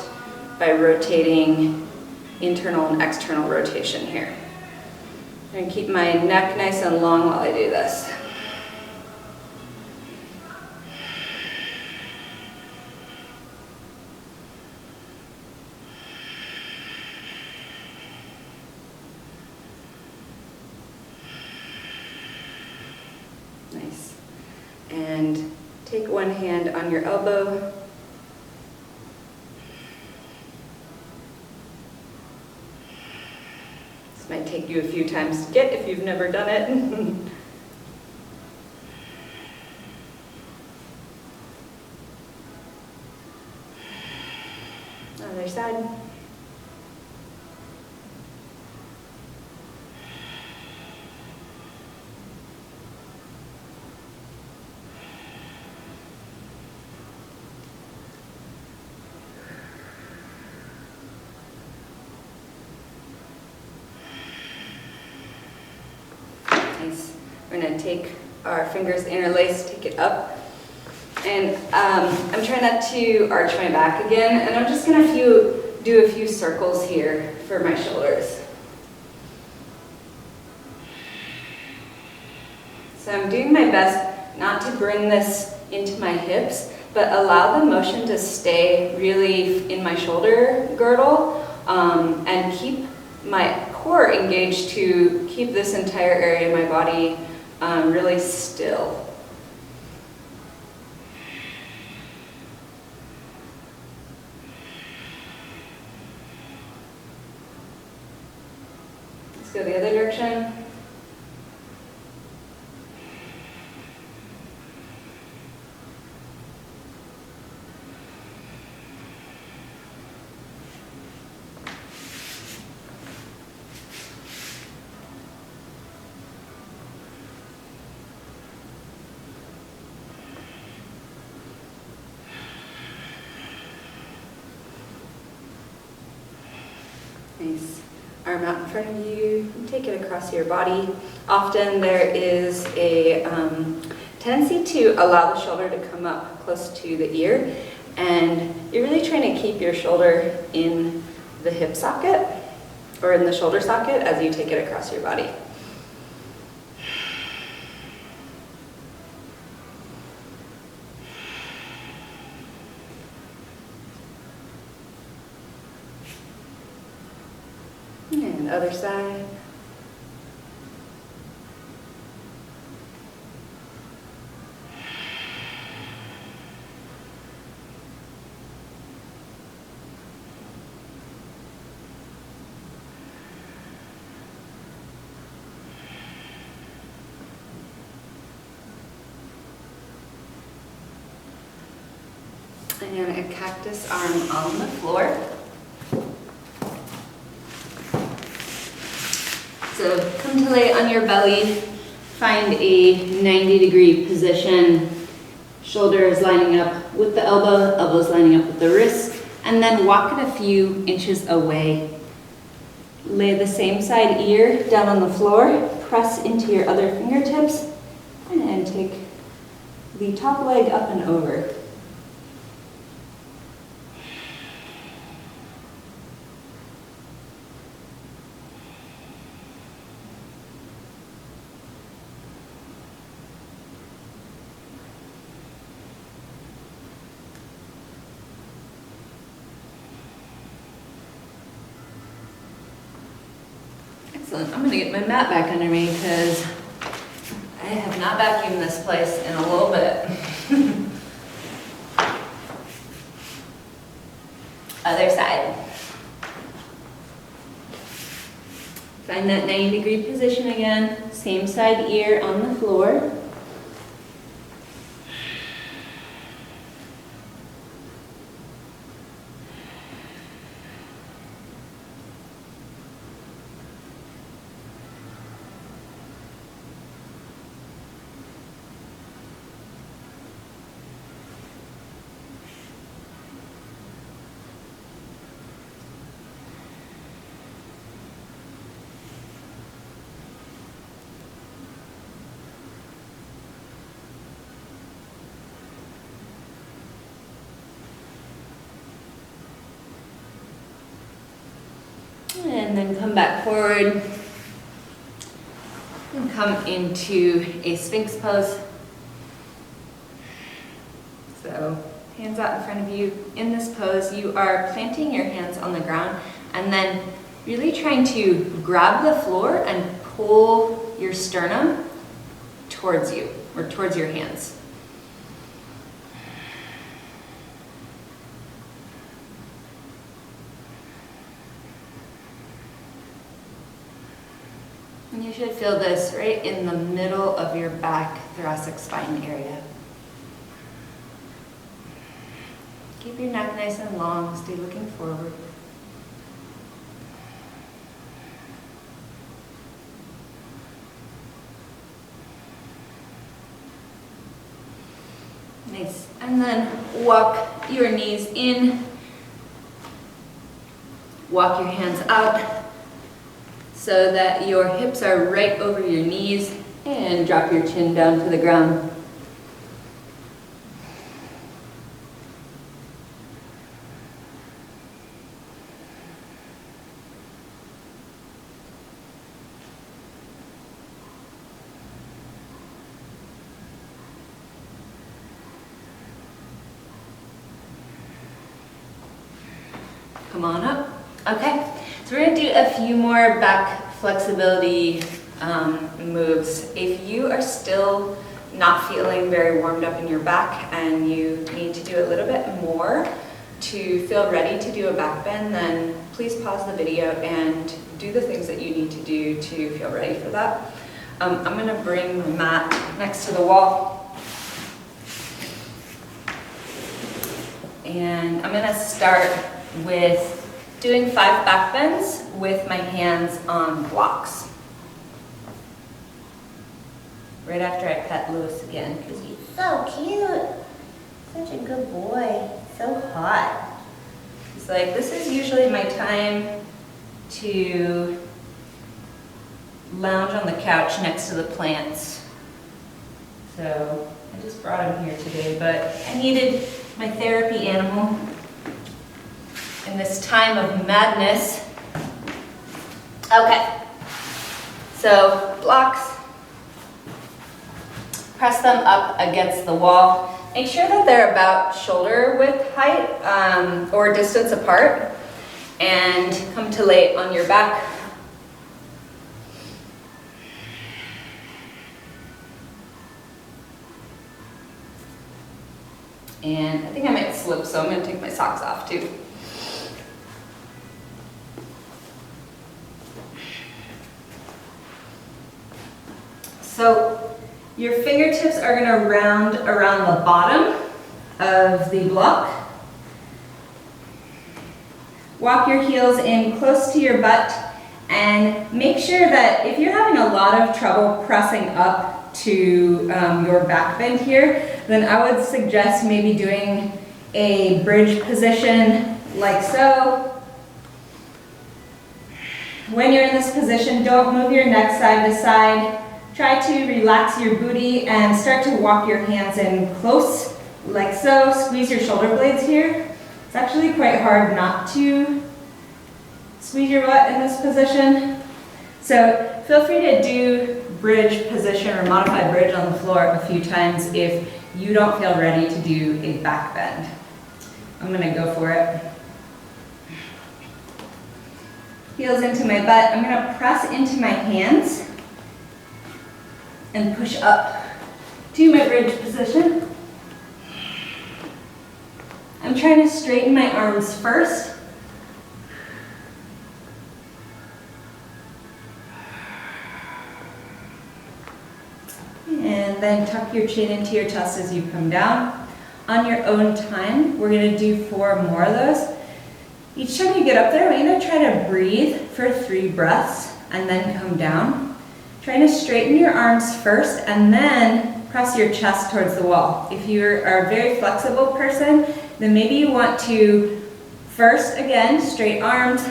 Speaker 1: by rotating internal and external rotation here. I'm gonna keep my neck nice and long while I do this. Nice. And take one hand on your elbow. This might take you a few times to get if you've never done it. Other side. Nice. We're going to take our fingers interlaced, take it up. And I'm trying not to arch my back again, and I'm just gonna do a few circles here for my shoulders. So I'm doing my best not to bring this into my hips, but allow the motion to stay really in my shoulder girdle, and keep my core engaged to keep this entire area of my body really still. Let's go the other direction. Nice. Arm out in front of you, take it across your body. Often there is a tendency to allow the shoulder to come up close to the ear, and you're really trying to keep your shoulder in the hip socket or in the shoulder socket as you take it across your body. And other side. And a cactus arm on the floor. So come to lay on your belly, find a 90-degree position, shoulders lining up with the elbow, elbows lining up with the wrist, and then walk it a few inches away. Lay the same side ear down on the floor, press into your other fingertips, and take the top leg up and over. Excellent. I'm going to get my mat back under me because I have not vacuumed this place in a little bit. Other side. Find that 90-degree position again. Same side ear on the floor. And then come back forward and come into a Sphinx pose. So hands out in front of you. In this pose, you are planting your hands on the ground and then really trying to grab the floor and pull your sternum towards you or towards your hands. And you should feel this right in the middle of your back thoracic spine area. Keep your neck nice and long, stay looking forward. Nice. And then walk your knees in, walk your hands out, so that your hips are right over your knees, and drop your chin down to the ground. come on up. Okay, so we're gonna do a few more back flexibility moves. If you are still not feeling very warmed up in your back and you need to do a little bit more to feel ready to do a back bend, then please pause the video and do the things that you need to do to feel ready for that. I'm gonna bring my mat next to the wall. And I'm gonna start with doing 5 back bends with my hands on blocks. Right after I pet Lewis again, because he's
Speaker 2: So cute. Such a good boy. So hot.
Speaker 1: he's like, this is usually my time to lounge on the couch next to the plants. So I just brought him here today, but I needed my therapy animal in this time of madness. Okay, so blocks, press them up against the wall. Make sure that they're about shoulder width height or distance apart, and come to lay on your back. And I think I might slip, so I'm going to take my socks off too. So your fingertips are going to round around the bottom of the block. Walk your heels in close to your butt and make sure that if you're having a lot of trouble pressing up to your back bend here, then I would suggest maybe doing a bridge position like so. When you're in this position, don't move your neck side to side. Try to relax your booty and start to walk your hands in close like so. Squeeze your shoulder blades here. It's actually quite hard not to squeeze your butt in this position. So feel free to do bridge position or modified bridge on the floor a few times if you don't feel ready to do a back bend. I'm gonna go for it. Heels into my butt. I'm gonna press into my hands and push up to my bridge position. I'm trying to straighten my arms first. And then tuck your chin into your chest as you come down. On your own time, we're gonna do 4 more of those. Each time you get up there, I want you to try to breathe for 3 breaths and then come down. Trying to straighten your arms first and then press your chest towards the wall. If you are a very flexible person, then maybe you want to first, again, straight arms,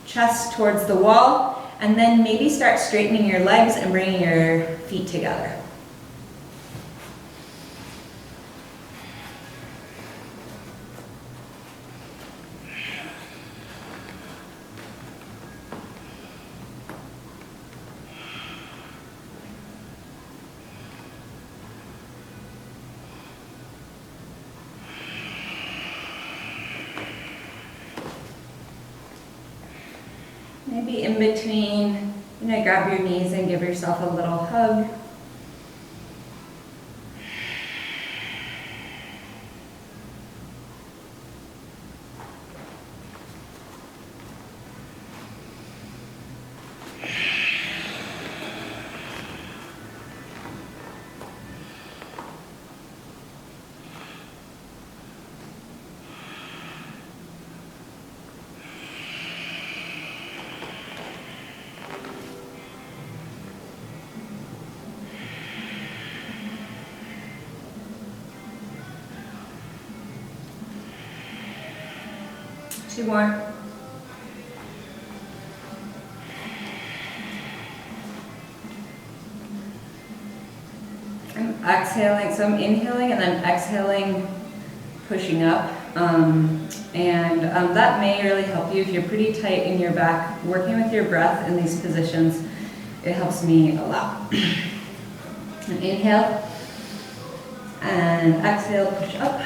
Speaker 1: chest towards the wall, and then maybe start straightening your legs and bringing your feet together. Maybe in between, grab your knees and give yourself a little hug. Two more. I'm exhaling, so I'm inhaling and then exhaling, pushing up. That may really help you if you're pretty tight in your back. Working with your breath in these positions, it helps me a lot. And inhale and exhale, push up.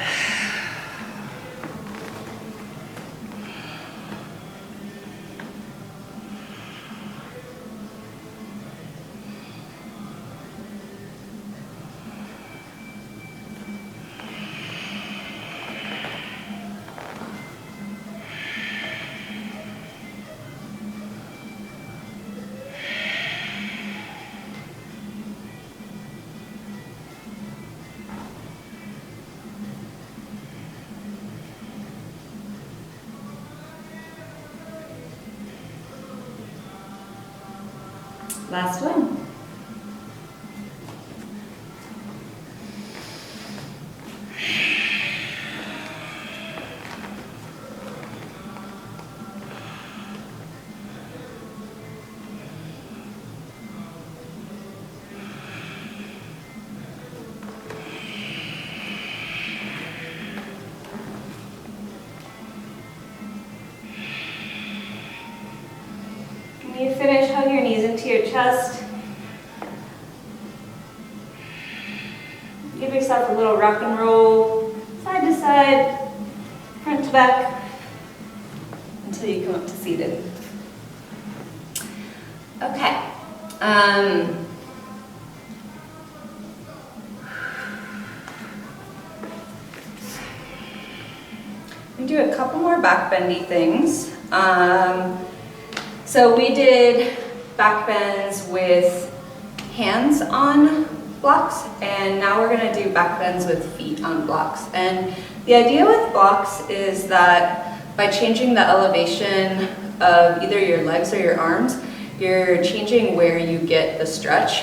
Speaker 1: Last one. When you finish, hug your knees into your chest. Give yourself a little rock and roll, side to side, front to back, until you come up to seated. Okay. We do a couple more back bendy things. So we did back bends with hands on blocks, and now we're going to do back bends with feet on blocks. And the idea with blocks is that by changing the elevation of either your legs or your arms, you're changing where you get the stretch.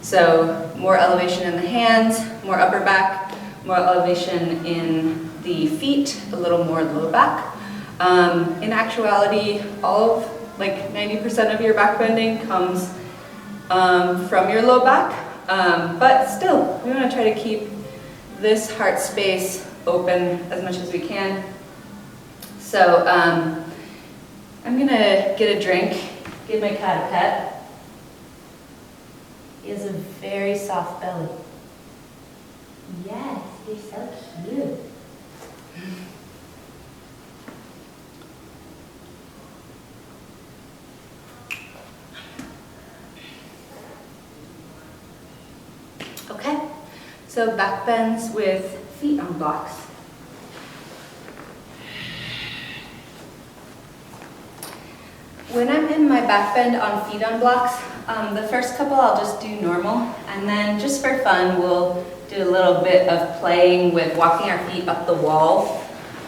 Speaker 1: So more elevation in the hands, more upper back, more elevation in the feet, a little more low back. In actuality, all of like 90% of your back bending comes from your low back, but still, we want to try to keep this heart space open as much as we can. So I'm gonna get a drink, give my cat a pet. He has a very soft belly.
Speaker 2: Yes, you're so cute.
Speaker 1: Okay, so back bends with feet on blocks. When I'm in my back bend on feet on blocks, the first couple I'll just do normal, and then just for fun we'll do a little bit of playing with walking our feet up the wall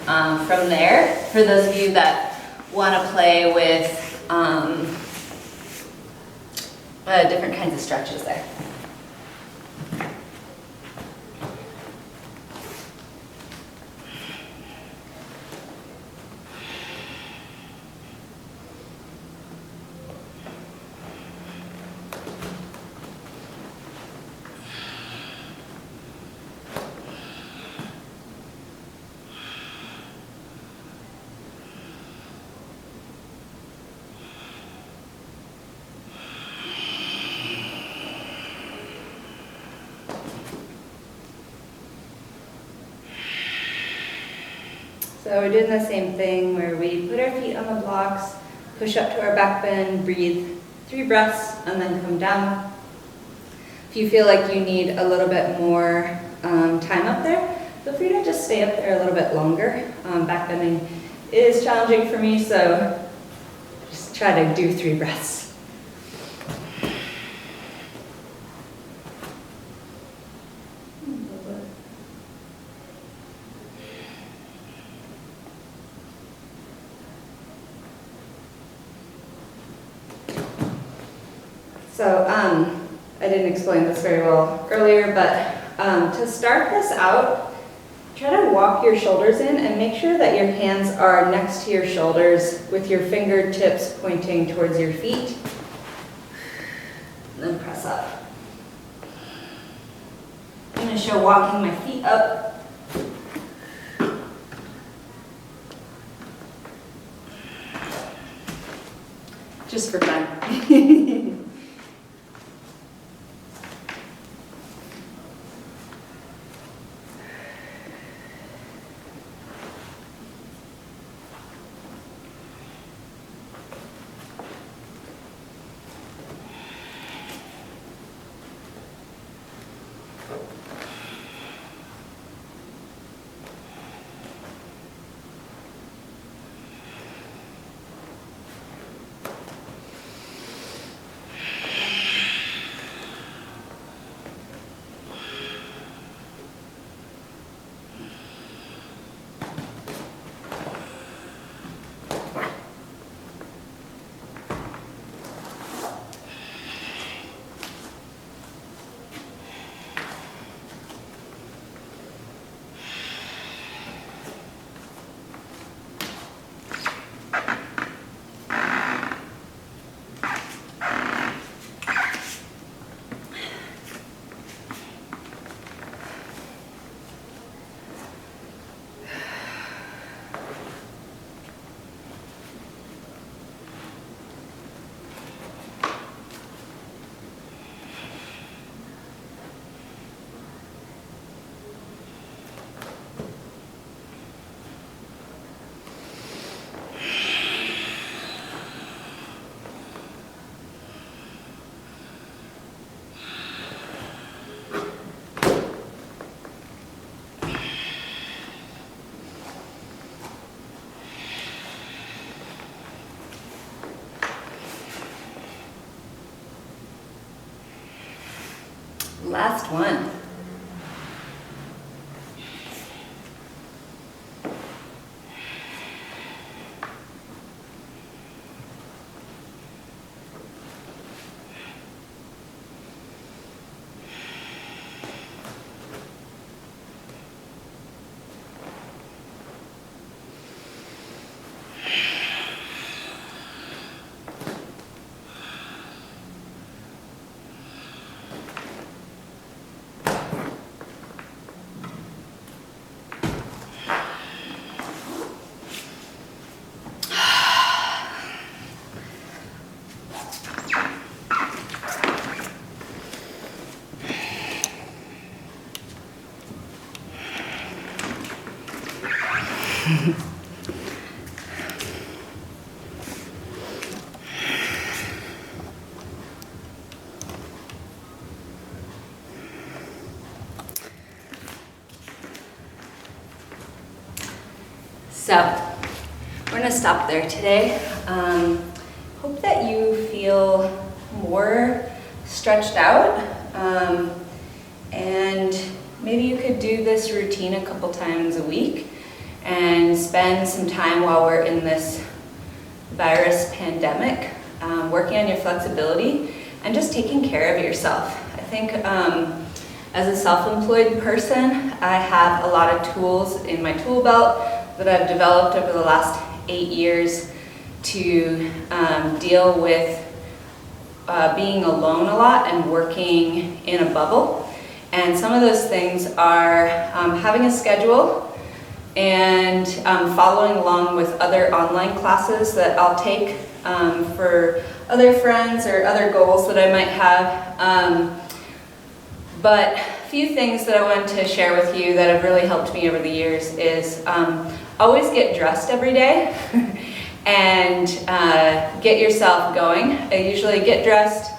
Speaker 1: from there, for those of you that want to play with different kinds of stretches there. So we're doing the same thing where we put our feet on the blocks, push up to our back bend, breathe 3 breaths, and then come down. If you feel like you need a little bit more time up there, feel free to just stay up there a little bit longer. Back bending is challenging for me, so just try to do 3 breaths. So I didn't explain this very well earlier, but to start this out, try to walk your shoulders in and make sure that your hands are next to your shoulders with your fingertips pointing towards your feet. And then press up. I'm going to show walking my feet up. Just for fun. Last one. So, we're gonna stop there today. Hope that you feel more stretched out, and maybe you could do this routine a couple times a week and spend some time while we're in this virus pandemic, working on your flexibility and just taking care of yourself. I think as a self-employed person, I have a lot of tools in my tool belt that I've developed over the last 8 years to deal with being alone a lot and working in a bubble. And some of those things are having a schedule and following along with other online classes that I'll take for other friends or other goals that I might have. But a few things that I wanted to share with you that have really helped me over the years is always get dressed every day and get yourself going. I usually get dressed,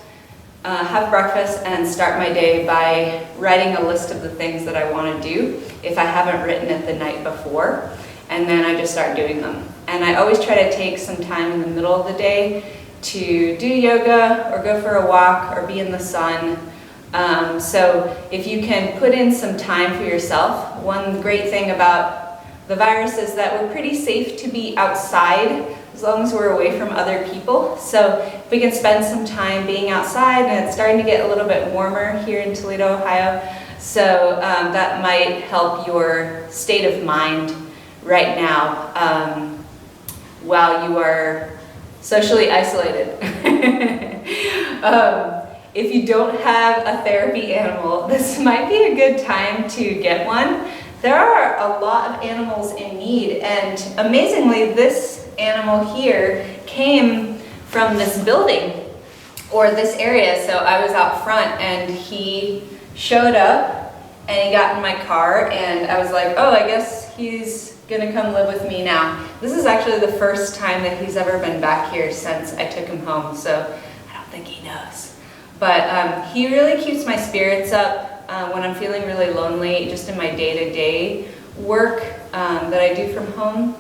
Speaker 1: have breakfast, and start my day by writing a list of the things that I want to do if I haven't written it the night before, and then I just start doing them. And I always try to take some time in the middle of the day to do yoga or go for a walk or be in the sun. So if you can put in some time for yourself, one great thing about the virus is that we're pretty safe to be outside as long as we're away from other people. So if we can spend some time being outside, and it's starting to get a little bit warmer here in Toledo, Ohio, so that might help your state of mind right now while you are socially isolated. If you don't have a therapy animal, this might be a good time to get one. There are a lot of animals in need, and amazingly, this animal here came from this building or this area. So I was out front and he showed up and he got in my car, and I was like, oh, I guess he's gonna come live with me now. This is actually the first time that he's ever been back here since I took him home, so I don't think he knows. But he really keeps my spirits up when I'm feeling really lonely, just in my day-to-day work that I do from home.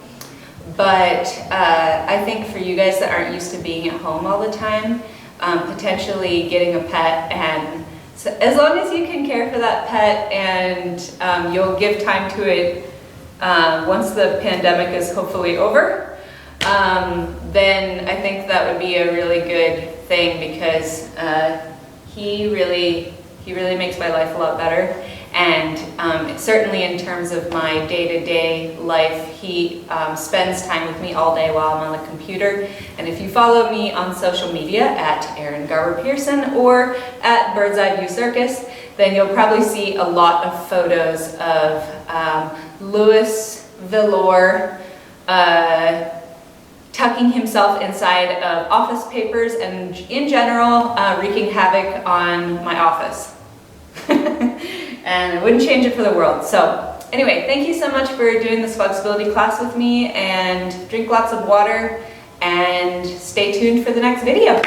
Speaker 1: But I think for you guys that aren't used to being at home all the time, potentially getting a pet, and so as long as you can care for that pet and you'll give time to it once the pandemic is hopefully over, then I think that would be a really good thing, because he really makes my life a lot better. And certainly in terms of my day-to-day life, he spends time with me all day while I'm on the computer. And if you follow me on social media at Erin Garber-Pearson or at Eye View Circus, then you'll probably see a lot of photos of Louis Velour tucking himself inside of office papers and in general wreaking havoc on my office. And I wouldn't change it for the world. So anyway, thank you so much for doing this flexibility class with me, and drink lots of water and stay tuned for the next video.